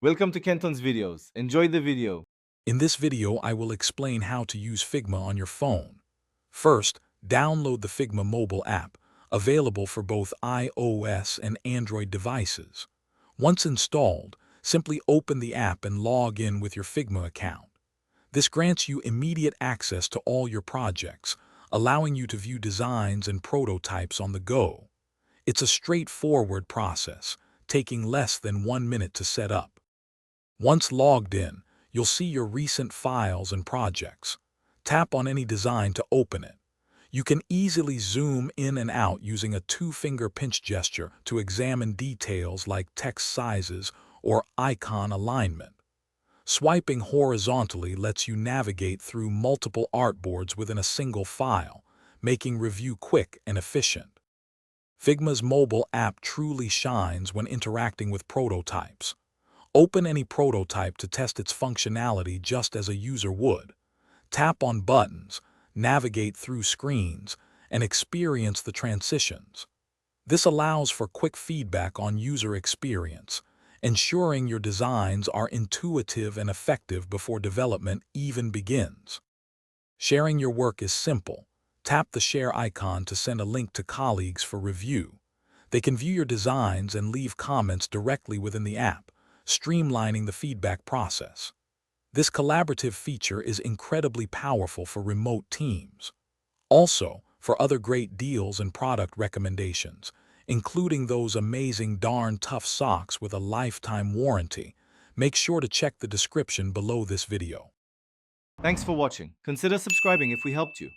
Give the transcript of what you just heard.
Welcome to Kenton's videos. Enjoy the video. In this video, I will explain how to use Figma on your phone. First, download the Figma mobile app, available for both iOS and Android devices. Once installed, simply open the app and log in with your Figma account. This grants you immediate access to all your projects, allowing you to view designs and prototypes on the go. It's a straightforward process, taking less than 1 minute to set up. Once logged in, you'll see your recent files and projects. Tap on any design to open it. You can easily zoom in and out using a two-finger pinch gesture to examine details like text sizes or icon alignment. Swiping horizontally lets you navigate through multiple artboards within a single file, making review quick and efficient. Figma's mobile app truly shines when interacting with prototypes. Open any prototype to test its functionality just as a user would. Tap on buttons, navigate through screens, and experience the transitions. This allows for quick feedback on user experience, ensuring your designs are intuitive and effective before development even begins. Sharing your work is simple. Tap the share icon to send a link to colleagues for review. They can view your designs and leave comments directly within the app, streamlining the feedback process. This collaborative feature is incredibly powerful for remote teams. Also, for other great deals and product recommendations, including those amazing darn tough socks with a lifetime warranty, make sure to check the description below this video. Thanks for watching. Consider subscribing if we helped you.